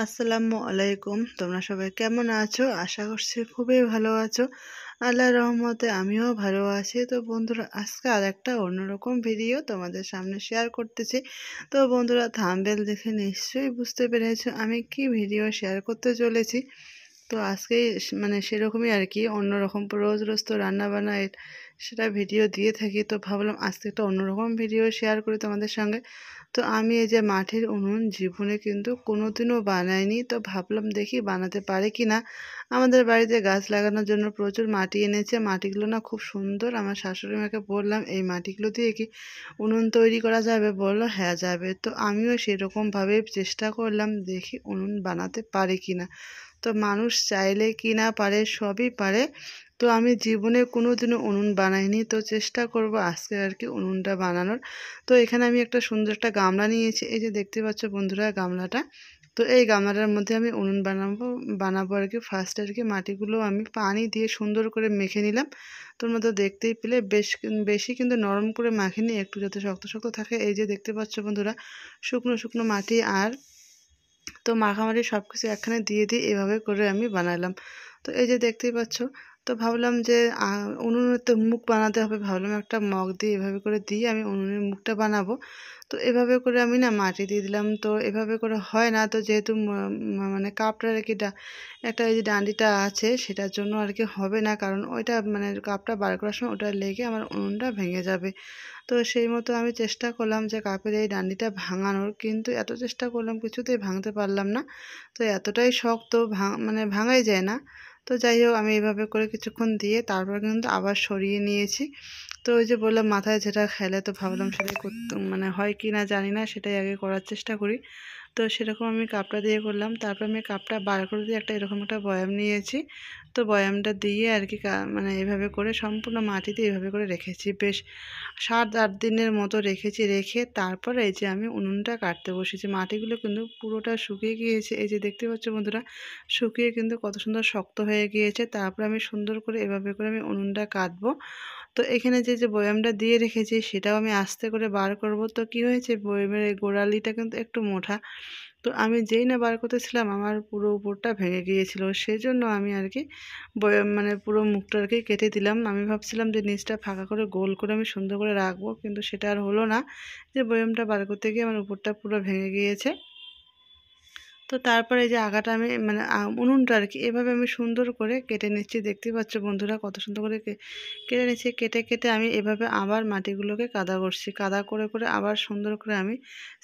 আসসালামু আলাইকুম। তোমরা সবাই কেমন আছো? আশা করছি খুবই ভালো আছো। আল্লাহর রহমতে আমিও ভালো আছি। তো বন্ধুরা, আজকে আরেকটা অন্যরকম ভিডিও তোমাদের সামনে শেয়ার করতেছি। তো বন্ধুরা, থাম্বনেল দেখে নিশ্চয়ই বুঝতে পেরেছো আমি কি ভিডিও শেয়ার করতে চলেছি। তো আজকে মানে সেরকমই আর কি, অন্যরকম। রোজ রোজ তো রান্নাবান্না সেটা ভিডিও দিয়ে থাকি, তো ভাবলাম আজকে একটা অন্যরকম ভিডিও শেয়ার করি তোমাদের সঙ্গে। তো আমি এই যে মাটির উনুন জীবনে কিন্তু কোনোদিনও বানাইনি, তো ভাবলাম দেখি বানাতে পারে কি না। আমাদের বাড়িতে গাছ লাগানোর জন্য প্রচুর মাটি এনেছে, মাটিগুলো না খুব সুন্দর। আমার শাশুড়ি মাকে বললাম এই মাটিগুলো দিয়ে কি উনুন তৈরি করা যাবে? বললো হ্যাঁ যাবে। তো আমিও সেরকমভাবে চেষ্টা করলাম, দেখি উনুন বানাতে পারে কি না। তো মানুষ চাইলে কি না পারে, সবই পারে। তো আমি জীবনে কোনোদিনও উনুন বানাইনি, তো চেষ্টা করব আজকে আর কি উনুনটা বানানোর। তো এখানে আমি একটা সুন্দর একটা গামলা নিয়েছি, এই যে দেখতে পাচ্ছ বন্ধুরা গামলাটা। তো এই গামলাটার মধ্যে আমি উনুন বানাবো আর কি। ফার্স্ট আর কি মাটিগুলো আমি পানি দিয়ে সুন্দর করে মেখে নিলাম। তোমরা তো দেখতেই পেলে বেশি কিন্তু নরম করে মাখিনি, একটু যাতে শক্ত শক্ত থাকে। এই যে দেখতে পাচ্ছ বন্ধুরা, শুকনো শুকনো মাটি আর তো মাখামাখি সব কিছু একখানে দিয়ে এভাবে করে আমি বানালাম। তো এই যে দেখতেই পাচ্ছ। তো ভাবলাম যে উনুনের তো মুখ বানাতে হবে, ভাবলাম একটা মগ দিয়ে এভাবে করে দিয়ে আমি উনুনের মুখটা বানাবো। তো এভাবে করে আমি না মাটি দিয়ে দিলাম, তো এভাবে করে হয় না। তো যেহেতু মানে কাপটার আর কি একটা এই যে ডান্ডিটা আছে, সেটার জন্য আর কি হবে না, কারণ ওইটা মানে কাপটা বার করার সময় ওটা লেগে আমার উনুনটা ভেঙে যাবে। তো সেই মতো আমি চেষ্টা করলাম যে কাপের এই ডান্ডিটা ভাঙানোর, কিন্তু এত চেষ্টা করলাম কিছুতেই ভাঙতে পারলাম না। তো এতটাই শক্ত মানে ভাঙাই যায় না। তো যাই হোক, আমি এভাবে করে কিছুক্ষণ দিয়ে তারপর কিন্তু আবার সরিয়ে নিয়েছি। তো ওই যে বললাম মাথায় যেটা খেলে, তো ভাবলাম সেটাই করতে মানে হয় কি না জানি না, সেটাই আগে করার চেষ্টা করি। তো সেরকম আমি কাপটা দিয়ে করলাম। তারপর আমি কাপটা বার করে দিয়ে একটা এরকম একটা বয়াম নিয়েছি। তো বয়ামটা দিয়ে আর কি মানে এভাবে করে সম্পূর্ণ মাটিতে এভাবে করে রেখেছি, বেশ 7-8 দিনের মতো রেখেছি। রেখে তারপরে এই যে আমি উনুনটা কাটতে বসেছি। মাটিগুলো কিন্তু পুরোটা শুকিয়ে গিয়েছে, এই যে দেখতে পাচ্ছ বন্ধুরা, শুকিয়ে কিন্তু কত সুন্দর শক্ত হয়ে গিয়েছে। তারপর আমি সুন্দর করে এভাবে করে আমি উনুনটা কাটবো। তো এখানে যে বয়ামটা দিয়ে রেখেছি সেটাও আমি আস্তে করে বার করব। তো কি হয়েছে, বয়ামের এই গোড়ালিটা কিন্তু একটু মোটা। তো আমি যেই না বার করতেছিলাম আমার পুরো উপরটা ভেঙে গিয়েছিল, সেজন্য আমি আর কি বয়াম মানে পুরো মুখটা আর কি কেটে দিলাম। আমি ভাবছিলাম যে নিচটা ফাঁকা করে গোল করে আমি সুন্দর করে রাখবো, কিন্তু সেটা আর হলো না। যে বয়ামটা বার করতে গিয়ে আমার উপরটা পুরো ভেঙে গিয়েছে। তো তারপরে এই যে আগাটা আমি মানে উনুনটা আর কি এভাবে আমি সুন্দর করে কেটে নিচ্ছি। দেখতেই পাচ্ছ বন্ধুরা কত সুন্দর করে কেটে নিচ্ছি। কেটে কেটে আমি এভাবে আবার মাটিগুলোকে কাদা করছি, কাদা করে করে আবার সুন্দর করে আমি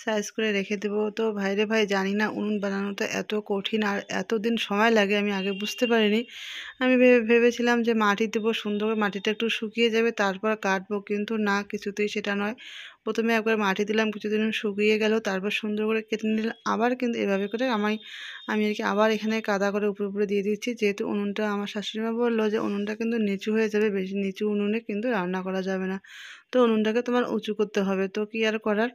সাইজ করে রেখে দেবো। তো ভাইরে ভাই, জানি না উনুন বানানোটা এত কঠিন আর এতদিন সময় লাগে, আমি আগে বুঝতে পারিনি। আমি ভেবেছিলাম যে মাটি দেবো, সুন্দর করে মাটিটা একটু শুকিয়ে যাবে তারপর কাটবো, কিন্তু না, কিছুতেই সেটা নয়। প্রথমে একবার মাটি দিলাম, কিছুদিন শুকিয়ে গেল, তারপর সুন্দর করে কেটে নিলাম। আবার কিন্তু এভাবে করে আমি আর কি আবার এখানে কাদা করে উপরে উপরে দিয়ে দিচ্ছি, যেহেতু উনুনটা আমার শাশুড়িমা বললো যে উনুনটা কিন্তু নিচু হয়ে যাবে, বেশি নিচু উনুনে কিন্তু রান্না করা যাবে না। তো উনুনটাকে তোমার উঁচু করতে হবে, তো কি আর করার।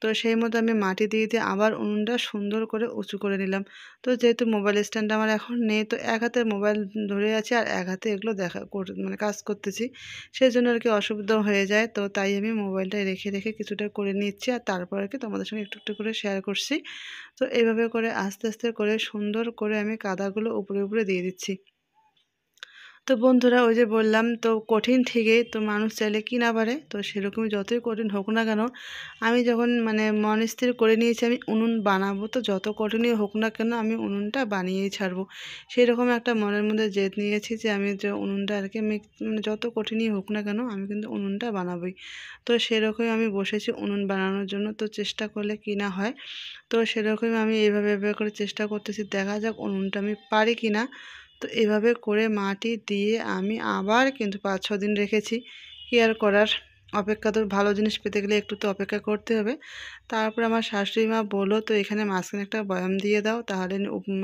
তো সেই মতো আমি মাটি দিয়ে আবার উনুনটা সুন্দর করে উঁচু করে নিলাম। তো যেহেতু মোবাইল স্ট্যান্ড আমার এখন নেই, তো এক হাতে মোবাইল ধরে আছি আর এক হাতে এগুলো মানে কাজ করতেছি, সেই জন্য আর কি অসুবিধা হয়ে যায়। তো তাই আমি মোবাইলটা রেখে রেখে কিছুটা করে নিচ্ছি, আর তারপর আর কি তোমাদের সঙ্গে একটু একটু করে শেয়ার করছি। তো এইভাবে করে আস্তে আস্তে করে সুন্দর করে আমি কাদাগুলো উপরে উপরে দিয়ে দিচ্ছি। তো বন্ধুরা, ওই যে বললাম তো কঠিন ঠিকই, তো মানুষ চাইলে কি না পারে। তো সেরকমই যতই কঠিন হোক না কেন, আমি যখন মানে মন স্থির করে নিয়েছি আমি উনুন বানাবো, তো যত কঠিনই হোক না কেন আমি উনুনটা বানিয়েই ছাড়বো। সেই রকম একটা মনের মধ্যে জেদ নিয়েছি যে আমি যে উনুনটা আর কি মানে যত কঠিনই হোক না কেন আমি কিন্তু উনুনটা বানাবোই। তো সেরকমই আমি বসেছি উনুন বানানোর জন্য, তো চেষ্টা করলে কি না হয়। তো সেরকমই আমি এইভাবে এভাবে করে চেষ্টা করতেছি, দেখা যাক উনুনটা আমি পারি কি না। তো এভাবে করে মাটি দিয়ে আমি আবার কিন্তু 5-6 দিন রেখেছি। কি আর করার, অপেক্ষা তো, ভালো জিনিস পেতে গেলে একটু তো অপেক্ষা করতে হবে। তারপর আমার শাশুড়ি মা বললো তো এখানে মাঝখানে একটা বয়াম দিয়ে দাও, তাহলে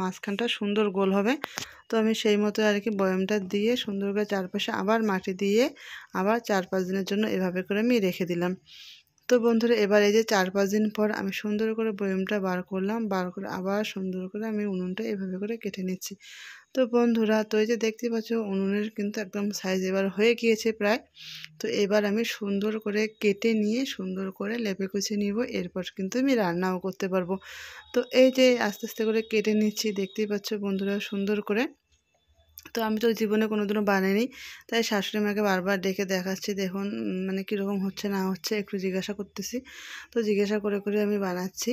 মাঝখানটা সুন্দর গোল হবে। তো আমি সেই মতো আর কি বয়ামটা দিয়ে সুন্দর করে চারপাশে আবার মাটি দিয়ে আবার 4-5 দিনের জন্য এভাবে করে আমি রেখে দিলাম। তো বন্ধুরা এবার এই যে 4-5 দিন পর আমি সুন্দর করে বয়মটা বার করলাম, বার করে আবার সুন্দর করে আমি উনুনটা এভাবে করে কেটে নিচ্ছি। তো বন্ধুরা তো এই যে দেখতে পাচ্ছ উনুনের কিন্তু একদম সাইজ এবার হয়ে গিয়েছে প্রায়। তো এবার আমি সুন্দর করে কেটে নিয়ে সুন্দর করে লেপে কুচে নিব, এরপর কিন্তু আমি রান্নাও করতে পারবো। তো এই যে আস্তে আস্তে করে কেটে নিচ্ছি, দেখতেই পাচ্ছ বন্ধুরা সুন্দর করে। তো আমি তো জীবনে কোনোদিনও বানাইনি, তাই শাশুড়ি মাকে বারবার ডেকে দেখাচ্ছি, দেখুন মানে কীরকম হচ্ছে না হচ্ছে একটু জিজ্ঞাসা করতেছি। তো জিজ্ঞাসা করে করে আমি বানাচ্ছি।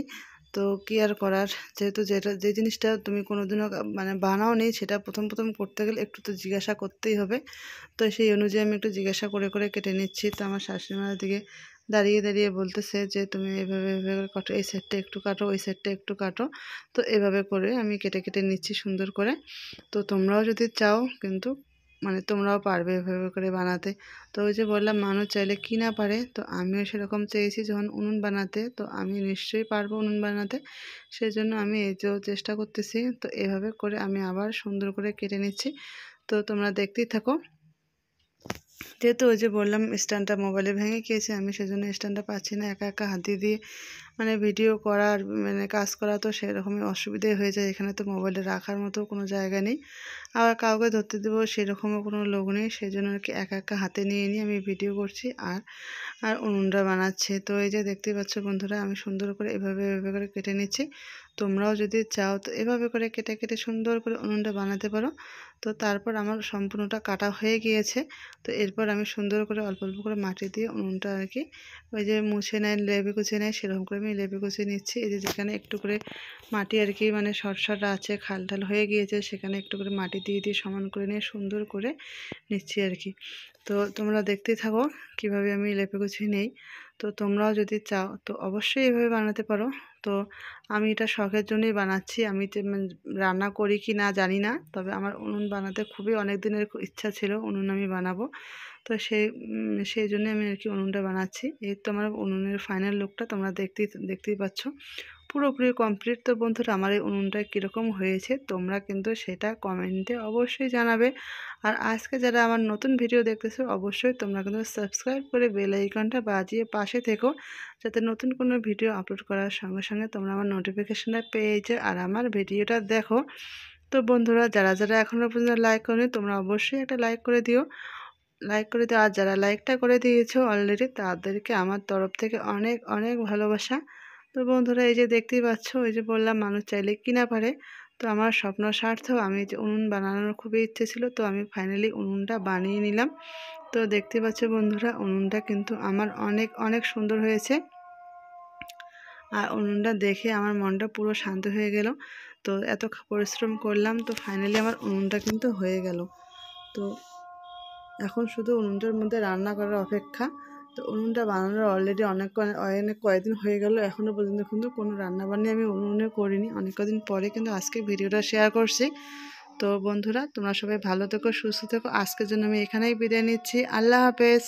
তো কী আর করার, যেহেতু যে জিনিসটা তুমি কোনোদিনও মানে বানাও নি, সেটা প্রথম প্রথম করতে গেলে একটু তো জিজ্ঞাসা করতেই হবে। তো সেই অনুযায়ী আমি একটু জিজ্ঞাসা করে করে কেটে নিচ্ছি। তো আমার শাশুড়ি মার দিকে দাঁড়িয়ে দাঁড়িয়ে বলতেছে যে তুমি এভাবে এভাবে কাটো, এই সাইডটা একটু কাটো, ওই সাইডটা একটু কাটো। তো এভাবে করে আমি কেটে কেটে নিচ্ছি সুন্দর করে। তো তোমরাও যদি চাও কিন্তু মানে তোমরাও পারবে এভাবে করে বানাতে। তো ওই যে বললাম মানুষ চাইলে কি না পারে, তো আমিও সেরকম চেয়েছি যখন উনুন বানাতে, তো আমি নিশ্চয়ই পারবো উনুন বানাতে। সেই জন্য আমি এই যে চেষ্টা করতেছি। তো এভাবে করে আমি আবার সুন্দর করে কেটে নিচ্ছি। তো তোমরা দেখতেই থাকো। যেহেতু ওই যে বললাম স্ট্যান্ডটা মোবাইলে ভেঙে গিয়েছে, আমি সেজন্য স্ট্যান্ডটা পাচ্ছি না, একা একা হাত দিয়ে মানে ভিডিও করার মানে কাজ করা তো সেরকমই অসুবিধে হয়ে যায়। এখানে তো মোবাইলে রাখার মতো কোনো জায়গা নেই, আবার কাউকে ধরতে দেবো সেরকমও কোনো লোক নেই। সেই জন্য আর কি একা একা হাতে নিয়ে নিয়ে আমি ভিডিও করছি আর আর উনুনটা বানাচ্ছি। তো এই যে দেখতেই পাচ্ছ বন্ধুরা আমি সুন্দর করে এভাবে এভাবে করে কেটে নিচ্ছি। তোমরাও যদি চাও তো এভাবে করে কেটে কেটে সুন্দর করে উনুনটা বানাতে পারো। তো তারপর আমার সম্পূর্ণটা কাটা হয়ে গিয়েছে। তো এরপর আমি সুন্দর করে অল্প অল্প করে মাটি দিয়ে উনুনটা আর কি ওই যে মুছে নেয় লেপে কুচে নেয় সেরকম করে আমি লেপে কুচে নিচ্ছি। এই যে যেখানে একটু করে মাটি আর কি মানে শর্ট আছে, খাল ঠাল হয়ে গিয়েছে, সেখানে একটু করে মাটি দিয়ে দিয়ে সমান করে নিয়ে সুন্দর করে নিচ্ছি আর কি। তো তোমরা দেখতেই থাকো কিভাবে আমি লেপে গুছিয়ে নেই। তো তোমরাও যদি চাও তো অবশ্যই এভাবে বানাতে পারো। তো আমি এটা শখের জন্যই বানাচ্ছি, আমি রান্না করি কি না জানি না, তবে আমার উনুন বানাতে খুবই অনেক দিনের ইচ্ছা ছিল উনুন আমি বানাবো। তো সেই জন্য আমি আর কি উনুনটা বানাচ্ছি। এই তো আমার উনুনের ফাইনাল লুকটা তোমরা দেখতেই পাচ্ছ পুরোপুরি কমপ্লিট। তো বন্ধুরা আমার এই উনুনটা কীরকম হয়েছে তোমরা কিন্তু সেটা কমেন্টে অবশ্যই জানাবে। আর আজকে যারা আমার নতুন ভিডিও দেখতেছো অবশ্যই তোমরা কিন্তু সাবস্ক্রাইব করে বেল আইকনটা বাজিয়ে পাশে থেকো, যাতে নতুন কোনো ভিডিও আপলোড করার সঙ্গে সঙ্গে তোমরা আমার নোটিফিকেশানটা পেয়ে যাও আর আমার ভিডিওটা দেখো। তো বন্ধুরা যারা যারা এখনও পর্যন্ত লাইক করোনি তোমরা অবশ্যই একটা লাইক করে দিও, আর যারা লাইকটা করে দিয়েছো অলরেডি তাদেরকে আমার তরফ থেকে অনেক অনেক ভালোবাসা। তো বন্ধুরা এই যে দেখতেই পাচ্ছ, ওই যে বললাম মানুষ চাইলে কি না পারে। তো আমার স্বপ্ন সার্থক, আমি যে উনুন বানানোর খুবই ইচ্ছে ছিল, তো আমি ফাইনালি উনুনটা বানিয়ে নিলাম। তো দেখতে পাচ্ছ বন্ধুরা উনুনটা কিন্তু আমার অনেক অনেক সুন্দর হয়েছে, আর উনুনটা দেখে আমার মনটা পুরো শান্ত হয়ে গেল। তো এত পরিশ্রম করলাম, তো ফাইনালি আমার উনুনটা কিন্তু হয়ে গেল। তো এখন শুধু উনুনটার মধ্যে রান্না করার অপেক্ষা। তো উনুনটা বানানোর অলরেডি অনেক কয়েকদিন হয়ে গেল, এখনও পর্যন্ত কিন্তু কোনো রান্নাবান্না আমি উনুনে করিনি। অনেক কদিন পরে কিন্তু আজকে ভিডিওটা শেয়ার করছি। তো বন্ধুরা তোমরা সবাই ভালো থেকো, সুস্থ থেকো। আজকের জন্য আমি এখানেই বিদায় নিচ্ছি। আল্লাহ হাফেজ।